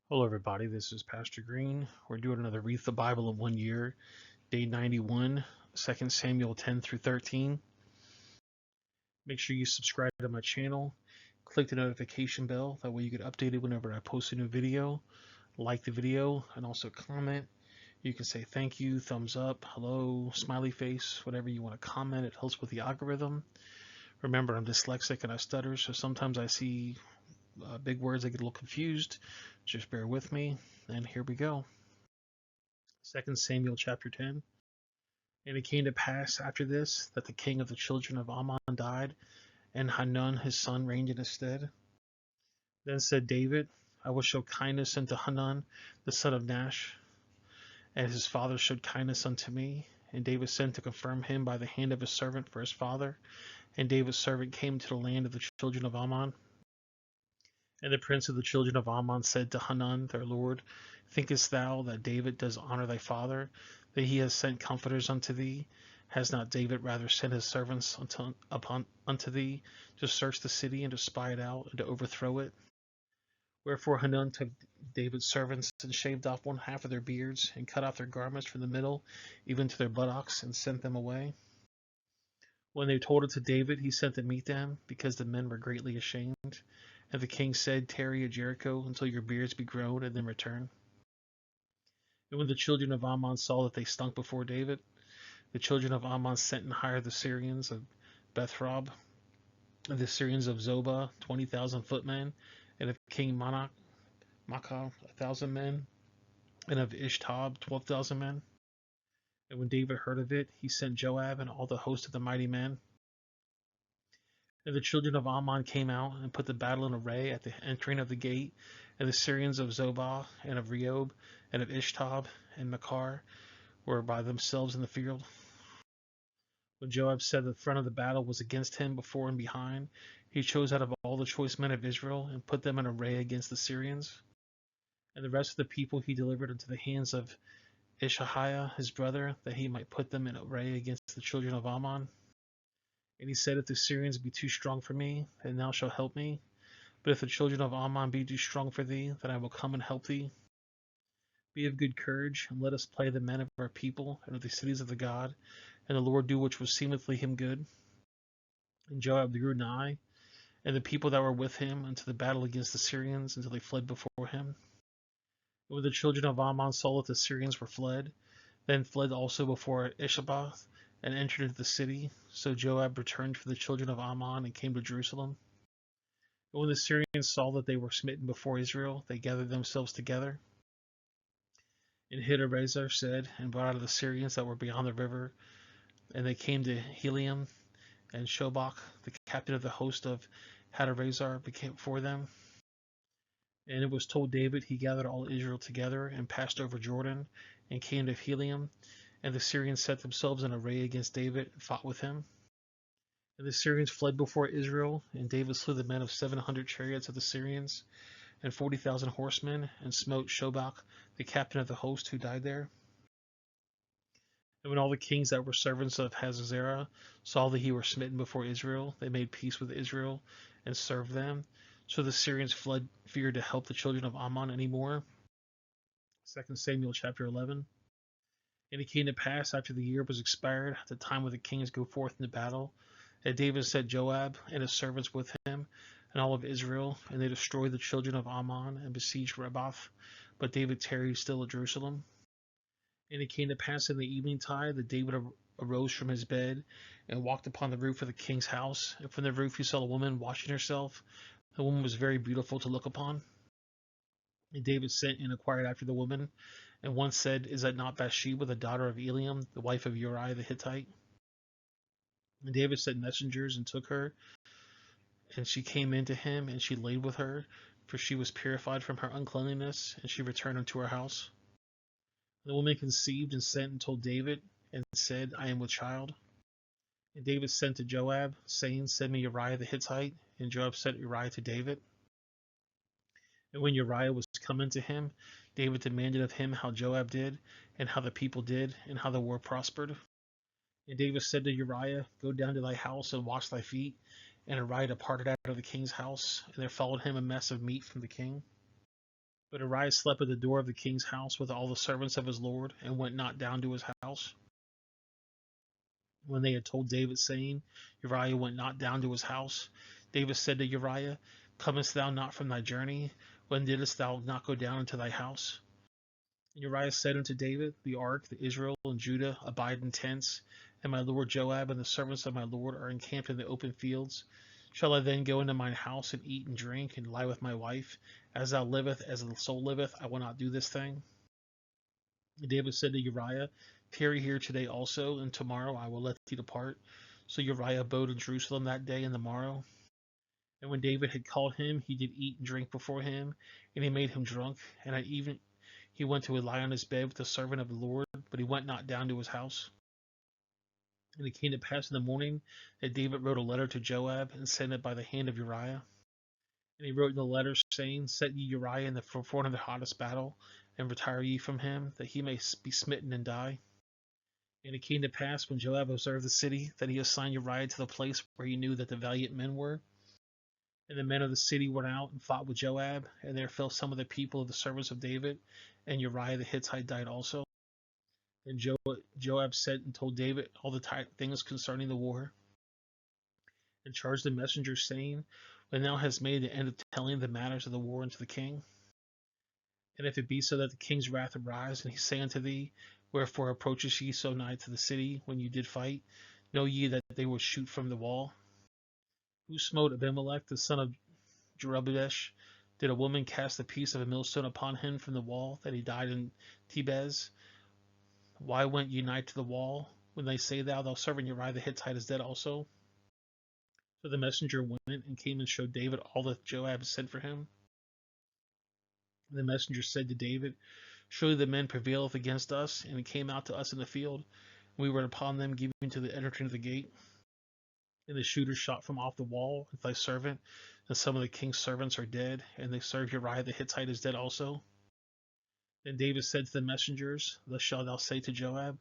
Hello, everybody. This is Pastor Green. We're doing another Read the Bible in 1 year, day 91, 2 Samuel 10 through 13. Make sure you subscribe to my channel, click the notification bell. That way you get updated whenever I post a new video. Like the video and also comment. You can say thank you, thumbs up, hello, smiley face, whatever you want to comment. It helps with the algorithm. Remember, I'm dyslexic and I stutter, so sometimes I see big words, I get a little confused. Just bear with me, and here we go. 2 Samuel chapter 10. And it came to pass after this that the king of the children of Ammon died, and Hanun his son reigned in his stead. Then said David, I will show kindness unto Hanun the son of Nash, and his father showed kindness unto me. And David sent to confirm him by the hand of his servant for his father. And David's servant came to the land of the children of Ammon. And the prince of the children of Ammon said to Hanun their lord, Thinkest thou that David does honor thy father, that he has sent comforters unto thee? Has not David rather sent his servants unto thee to search the city and to spy it out and to overthrow it? Wherefore Hanun took David's servants and shaved off one half of their beards and cut off their garments from the middle, even to their buttocks, and sent them away. When they told it to David, he sent to meet them, because the men were greatly ashamed. And the king said, Tarry at Jericho until your beards be grown, and then return. And when the children of Ammon saw that they stunk before David, the children of Ammon sent and hired the Syrians of Bethrob, and the Syrians of Zobah, 20,000 footmen, and of King Maachah, 1,000 men, and of Ishtab, 12,000 men. And when David heard of it, he sent Joab and all the host of the mighty men. And the children of Ammon came out and put the battle in array at the entering of the gate, and the Syrians of Zobah and of Rehob and of Ishtab and Machar were by themselves in the field. When Joab said the front of the battle was against him before and behind, he chose out of all the choice men of Israel and put them in array against the Syrians. And the rest of the people he delivered into the hands of Ishahiah his brother, that he might put them in array against the children of Ammon. And he said, If the Syrians be too strong for me, then thou shalt help me. But if the children of Ammon be too strong for thee, then I will come and help thee. Be of good courage, and let us play the men of our people and of the cities of the God, and the Lord do which was seemethly him good. And Joab drew nigh, and the people that were with him, unto the battle against the Syrians, until they fled before him. And when the children of Ammon saw that the Syrians were fled, then fled also before Ishaboth, and entered into the city. So Joab returned for the children of Ammon, and came to Jerusalem. And when the Syrians saw that they were smitten before Israel, they gathered themselves together. And Hadarezer said, and brought out of the Syrians that were beyond the river, and they came to Helium, and Shobach, the captain of the host of Hadarezer, became before them. And it was told David, he gathered all Israel together, and passed over Jordan, and came to Helium. And the Syrians set themselves in array against David, and fought with him. And the Syrians fled before Israel, and David slew the men of 700 chariots of the Syrians, and 40,000 horsemen, and smote Shobach, the captain of the host, who died there. And when all the kings that were servants of Hazazerah saw that he were smitten before Israel, they made peace with Israel and served them. So the Syrians fled, feared to help the children of Ammon any more. 2 Samuel chapter 11. And it came to pass after the year was expired, at the time when the kings go forth into battle, that David set Joab and his servants with him, and all of Israel, and they destroyed the children of Ammon and besieged Reboth. But David tarried still at Jerusalem. And it came to pass in the evening tide that David arose from his bed and walked upon the roof of the king's house. And from the roof he saw a woman washing herself. The woman was very beautiful to look upon. And David sent and inquired after the woman. And one said, Is that not Bathsheba, the daughter of Eliam, the wife of Uriah the Hittite? And David sent messengers and took her. And she came in to him, and she laid with her, for she was purified from her uncleanness, and she returned unto her house. The woman conceived and sent and told David, and said, I am with child. And David sent to Joab, saying, Send me Uriah the Hittite. And Joab sent Uriah to David. And when Uriah was come unto him, David demanded of him how Joab did, and how the people did, and how the war prospered. And David said to Uriah, Go down to thy house and wash thy feet. And Uriah departed out of the king's house, and there followed him a mess of meat from the king. But Uriah slept at the door of the king's house with all the servants of his lord, and went not down to his house. When they had told David, saying, Uriah went not down to his house, David said to Uriah, Comest thou not from thy journey? When didst thou not go down into thy house? And Uriah said unto David, The ark, the Israel and Judah abide in tents, and my lord Joab and the servants of my lord are encamped in the open fields. Shall I then go into mine house and eat and drink and lie with my wife? As thou liveth, as the soul liveth, I will not do this thing. And David said to Uriah, Tarry here today also, and tomorrow I will let thee depart. So Uriah abode in Jerusalem that day and the morrow. And when David had called him, he did eat and drink before him, and he made him drunk. And at even he went to lie on his bed with the servant of the Lord, but he went not down to his house. And it came to pass in the morning that David wrote a letter to Joab, and sent it by the hand of Uriah. And he wrote in the letter, saying, Set ye Uriah in the forefront of the hottest battle, and retire ye from him, that he may be smitten and die. And it came to pass, when Joab observed the city, that he assigned Uriah to the place where he knew that the valiant men were. And the men of the city went out and fought with Joab, and there fell some of the people of the servants of David, and Uriah the Hittite died also. And Joab sent and told David all the things concerning the war, and charged the messengers, saying, When thou hast made the end of telling the matters of the war unto the king, and if it be so that the king's wrath arise, and he say unto thee, Wherefore approachest ye so nigh to the city when you did fight? Know ye that they will shoot from the wall? Who smote Abimelech the son of Jerubbaal? Did a woman cast a piece of a millstone upon him from the wall, that he died in Tebez? Why went ye nigh to the wall, when they say thou servant Uriah the Hittite is dead also? So the messenger went and came and showed David all that Joab said for him. And the messenger said to David, Surely the men prevaileth against us, and it came out to us in the field. And we were upon them, giving to the entering of the gate. And the shooters shot from off the wall at thy servant, and some of the king's servants are dead, and they serve Uriah the Hittite is dead also. Then David said to the messengers, Thus shalt thou say to Joab,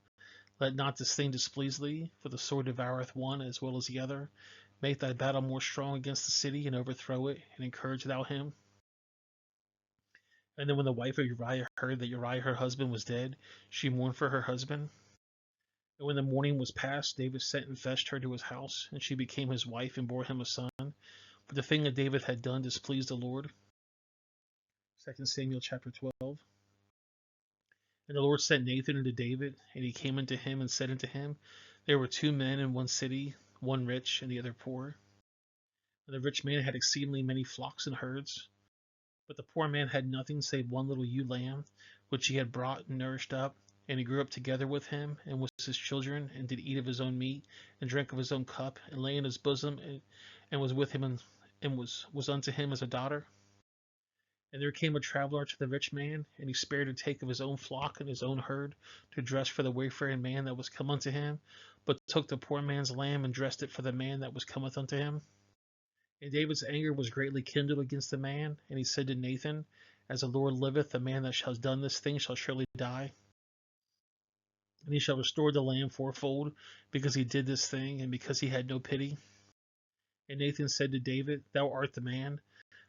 Let not this thing displease thee, for the sword devoureth one as well as the other. Make thy battle more strong against the city, and overthrow it, and encourage thou him. And then when the wife of Uriah heard that Uriah her husband was dead, she mourned for her husband. And when the morning was past, David sent and fetched her to his house, and she became his wife and bore him a son. But the thing that David had done displeased the Lord. 2 Samuel chapter 12. And the Lord sent Nathan unto David, and he came unto him and said unto him, There were 2 men in one city, one rich and the other poor. And the rich man had exceedingly many flocks and herds, but the poor man had nothing save one little ewe lamb, which he had brought and nourished up. And he grew up together with him, and with his children, and did eat of his own meat, and drank of his own cup, and lay in his bosom, and was with him, and was unto him as a daughter. And there came a traveler to the rich man, and he spared to take of his own flock and his own herd, to dress for the wayfaring man that was come unto him, but took the poor man's lamb, and dressed it for the man that was cometh unto him. And David's anger was greatly kindled against the man, and he said to Nathan, As the Lord liveth, the man that shall have done this thing shall surely die. And he shall restore the lamb fourfold, because he did this thing, and because he had no pity. And Nathan said to David, Thou art the man.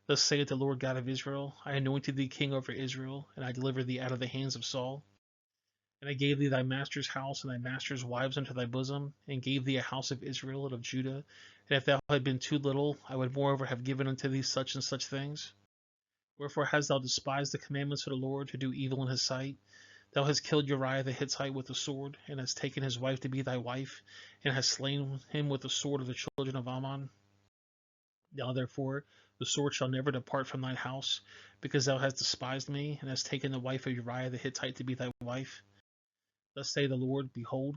Thus saith the Lord God of Israel, I anointed thee king over Israel, and I delivered thee out of the hands of Saul. And I gave thee thy master's house and thy master's wives unto thy bosom, and gave thee a house of Israel and of Judah. And if thou had been too little, I would moreover have given unto thee such and such things. Wherefore hast thou despised the commandments of the Lord, to do evil in his sight? Thou hast killed Uriah the Hittite with the sword, and hast taken his wife to be thy wife, and hast slain him with the sword of the children of Ammon. Now therefore the sword shall never depart from thine house, because thou hast despised me, and hast taken the wife of Uriah the Hittite to be thy wife. Thus saith the Lord, Behold,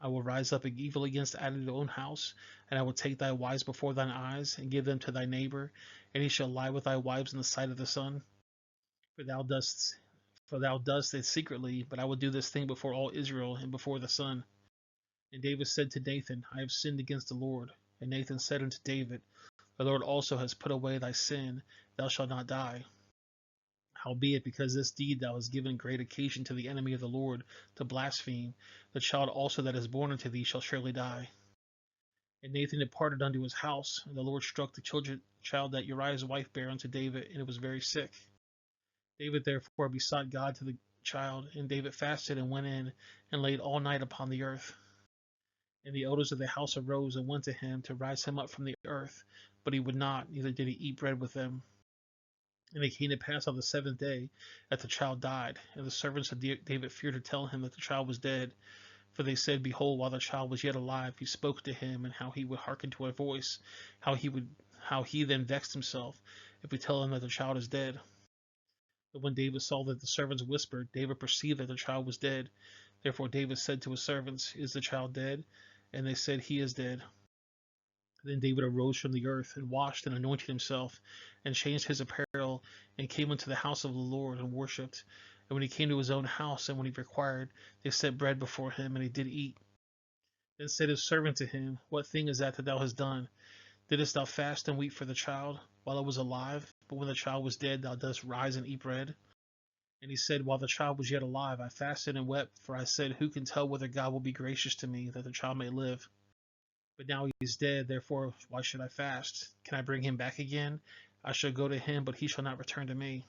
I will rise up evil against thine own house, and I will take thy wives before thine eyes, and give them to thy neighbor, and he shall lie with thy wives in the sight of the sun. For thou dost it secretly, but I will do this thing before all Israel and before the sun. And David said to Nathan, I have sinned against the Lord. And Nathan said unto David, The Lord also has put away thy sin, thou shalt not die. Howbeit, because this deed thou hast given great occasion to the enemy of the Lord to blaspheme, the child also that is born unto thee shall surely die. And Nathan departed unto his house, and the Lord struck the child that Uriah's wife bare unto David, and it was very sick. David therefore besought God to the child, and David fasted and went in and laid all night upon the earth. And the elders of the house arose and went to him to rise him up from the earth, but he would not, neither did he eat bread with them. And it came to pass on the seventh day that the child died, and the servants of David feared to tell him that the child was dead. For they said, Behold, while the child was yet alive, he spoke to him, and how he would hearken to our voice, how he then vexed himself, if we tell him that the child is dead. But when David saw that the servants whispered, David perceived that the child was dead. Therefore David said to his servants, Is the child dead? And they said, He is dead. Then David arose from the earth, and washed and anointed himself, and changed his apparel, and came into the house of the Lord, and worshipped. And when he came to his own house, and when he required, they set bread before him, and he did eat. Then said his servant to him, What thing is that thou hast done? Didst thou fast and weep for the child, while it was alive? But when the child was dead, thou dost rise and eat bread? And he said, While the child was yet alive, I fasted and wept, for I said, Who can tell whether God will be gracious to me, that the child may live? But now he is dead, therefore why should I fast? Can I bring him back again? I shall go to him, but he shall not return to me.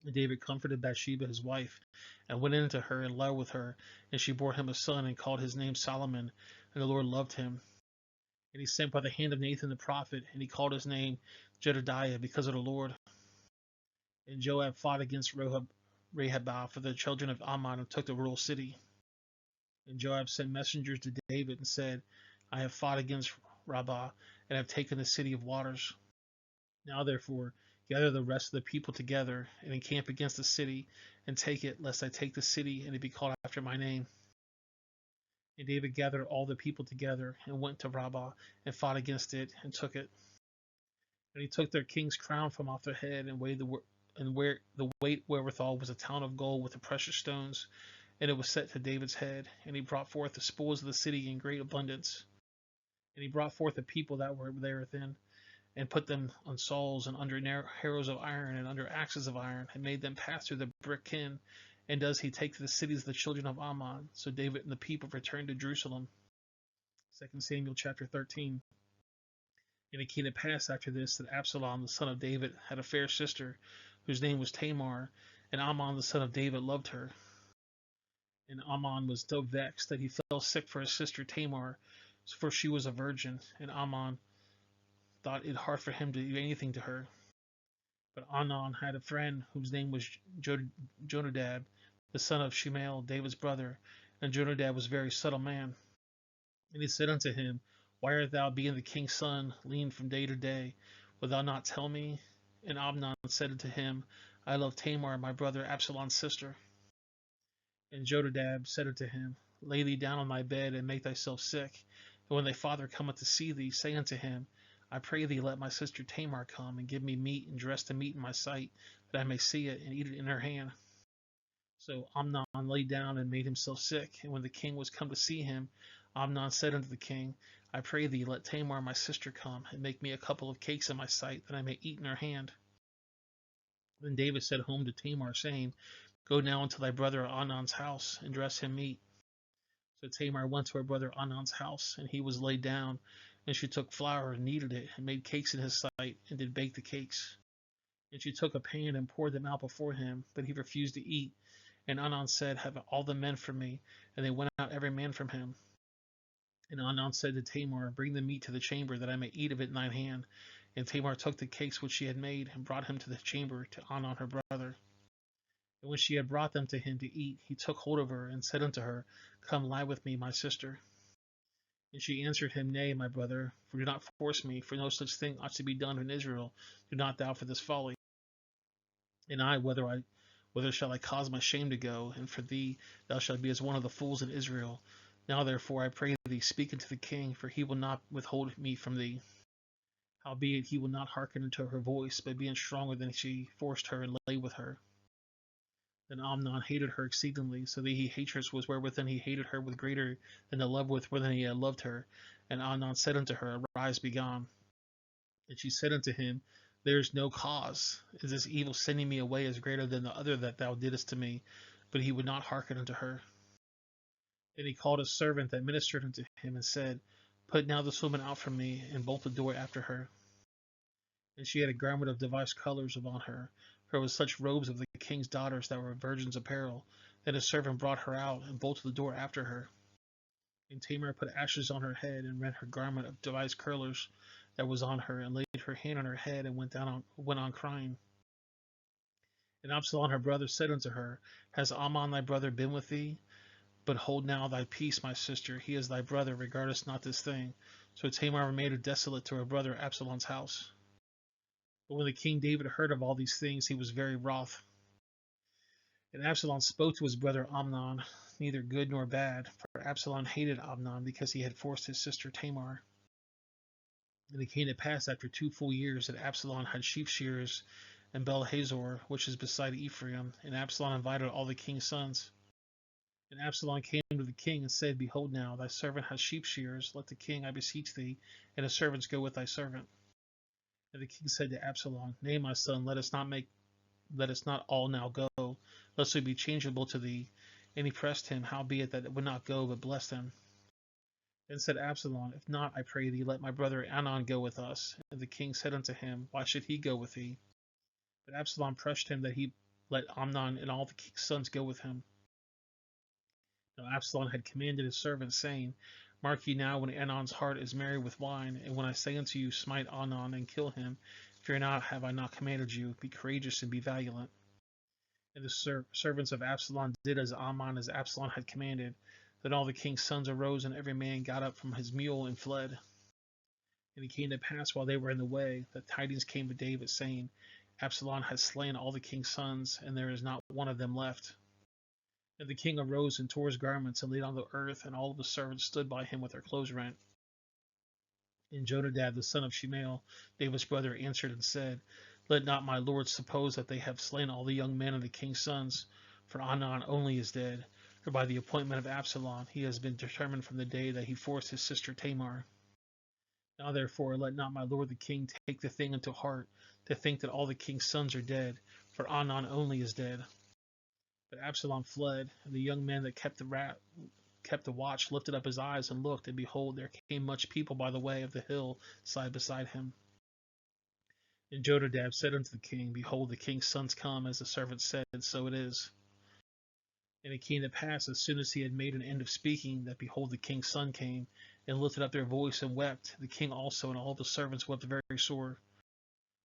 And David comforted Bathsheba his wife, and went in to her, and lay with her. And she bore him a son, and called his name Solomon. And the Lord loved him. And he sent by the hand of Nathan the prophet, and he called his name Jedediah, because of the Lord. And Joab fought against Rehoboam for the children of Ammon, and took the royal city. And Joab sent messengers to David, and said, I have fought against Rabbah, and have taken the city of waters. Now therefore gather the rest of the people together, and encamp against the city, and take it, lest I take the city, and it be called after my name. And David gathered all the people together, and went to Rabbah, and fought against it, and took it. And he took their king's crown from off their head, and weighed where the weight wherewithal was a town of gold with the precious stones, and it was set to David's head. And he brought forth the spoils of the city in great abundance. And he brought forth the people that were there within, and put them on saws, and under harrows of iron, and under axes of iron, and made them pass through the brick kiln. And does he take to the cities of the children of Ammon? So David and the people returned to Jerusalem. 2 Samuel chapter 13. And it came to pass after this that Absalom the son of David had a fair sister, whose name was Tamar, and Amnon the son of David loved her. And Amnon was so vexed that he fell sick for his sister Tamar, for she was a virgin, and Amnon thought it hard for him to do anything to her. But Amnon had a friend whose name was Jonadab, the son of Shemael, David's brother, and Jonadab was a very subtle man. And he said unto him, Why art thou, being the king's son, lean from day to day? Wilt thou not tell me? And Amnon said unto him, I love Tamar, my brother Absalom's sister. And Jonadab said unto him, Lay thee down on thy bed, and make thyself sick. And when thy father cometh to see thee, say unto him, I pray thee, let my sister Tamar come, and give me meat, and dress the meat in my sight, that I may see it, and eat it in her hand. So Amnon lay down and made himself sick. And when the king was come to see him, Amnon said unto the king, I pray thee, let Tamar my sister come, and make me a couple of cakes in my sight, that I may eat in her hand. Then David sent home to Tamar, saying, Go now unto thy brother Amnon's house, and dress him meat. So Tamar went to her brother Amnon's house, and he was laid down. And she took flour, and kneaded it, and made cakes in his sight, and did bake the cakes. And she took a pan, and poured them out before him, but he refused to eat. And Amnon said, Have all the men from me. And they went out every man from him. And Amnon said to Tamar, Bring the meat to the chamber, that I may eat of it in thine hand. And Tamar took the cakes which she had made, and brought him to the chamber to Amnon her brother. And when she had brought them to him to eat, he took hold of her, and said unto her, Come lie with me, my sister. And she answered him, Nay, my brother, for do not force me, for no such thing ought to be done in Israel. Do not thou for this folly. And I, whether shall I cause my shame to go, and for thee thou shalt be as one of the fools in Israel. Now therefore I pray thee, speak unto the king, for he will not withhold me from thee. Howbeit he will not hearken unto her voice, but being stronger than she, forced her, and lay with her. Then Amnon hated her exceedingly, so that he hatred was wherewithin he hated her with greater than the love wherewithin he had loved her. And Amnon said unto her, Arise, be gone. And she said unto him, There is no cause. Is this evil sending me away is greater than the other that thou didst to me? But he would not hearken unto her. Then he called a servant that ministered unto him, and said, Put now this woman out from me, and bolt the door after her. And she had a garment of divers colors upon her, her with such robes of the king's daughters that were virgins' apparel. Then a servant brought her out and bolted the door after her. And Tamar put ashes on her head and rent her garment of devised curlers that was on her, and laid her hand on her head and went on crying. And Absalom her brother said unto her, Has Amnon thy brother been with thee? But hold now thy peace, my sister, he is thy brother, regardest not this thing. So Tamar made her desolate to her brother Absalom's house. But when the king David heard of all these things, he was very wroth. And Absalom spoke to his brother Amnon, neither good nor bad, for Absalom hated Amnon because he had forced his sister Tamar. And it came to pass after 2 full years that Absalom had sheep shearers in Bel-hazor, which is beside Ephraim, and Absalom invited all the king's sons. And Absalom came to the king and said, Behold now, thy servant has sheep shearers. Let the king, I beseech thee, and his servants go with thy servant. And the king said to Absalom, Nay, my son, let us not all now go, lest we be changeable to thee. And he pressed him, howbeit that it would not go, but blessed him. Then said Absalom, If not, I pray thee, let my brother Amnon go with us. And the king said unto him, Why should he go with thee? But Absalom pressed him that he let Amnon and all the king's sons go with him. Now Absalom had commanded his servants, saying, Mark ye now when Amnon's heart is merry with wine, and when I say unto you, Smite Amnon and kill him, fear not, have I not commanded you, be courageous and be valiant. And the servants of Absalom did as Absalom had commanded. Then all the king's sons arose, and every man got up from his mule and fled. And it came to pass while they were in the way, that tidings came to David, saying, Absalom has slain all the king's sons, and there is not one of them left. And the king arose and tore his garments and laid on the earth, and all of the servants stood by him with their clothes rent. And Jonadab the son of Shemael, David's brother, answered and said, Let not my lord suppose that they have slain all the young men of the king's sons, for Amnon only is dead, for by the appointment of Absalom he has been determined from the day that he forced his sister Tamar. Now therefore let not my lord the king take the thing into heart, to think that all the king's sons are dead, for Amnon only is dead. But Absalom fled, and the young man that kept the watch lifted up his eyes and looked, and behold, there came much people by the way of the hill side beside him. And Jonadab said unto the king, Behold, the king's sons come, as the servant said, so it is. And it came to pass, as soon as he had made an end of speaking, that behold, the king's son came, and lifted up their voice and wept. The king also and all the servants wept very sore.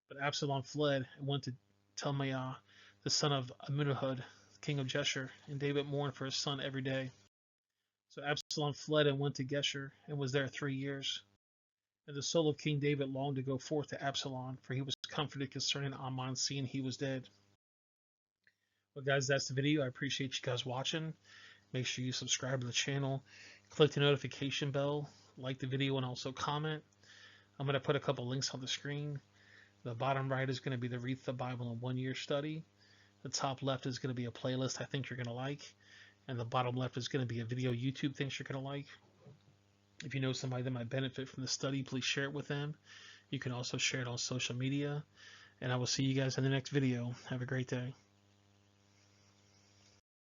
But Absalom fled and went to Talmaiah, the son of Amminahud, king of Geshur, and David mourned for his son every day. So Absalom fled and went to Geshur, and was there 3 years. And the soul of King David longed to go forth to Absalom, for he was comforted concerning Amnon, seeing he was dead. Well, guys, that's the video. I appreciate you guys watching. Make sure you subscribe to the channel, click the notification bell, like the video, and also comment. I'm going to put a couple links on the screen. The bottom right is going to be the Read the Bible in 1 Year study. The top left is going to be a playlist I think you're going to like. And the bottom left is going to be a video YouTube thinks you're going to like. If you know somebody that might benefit from the study, please share it with them. You can also share it on social media. And I will see you guys in the next video. Have a great day.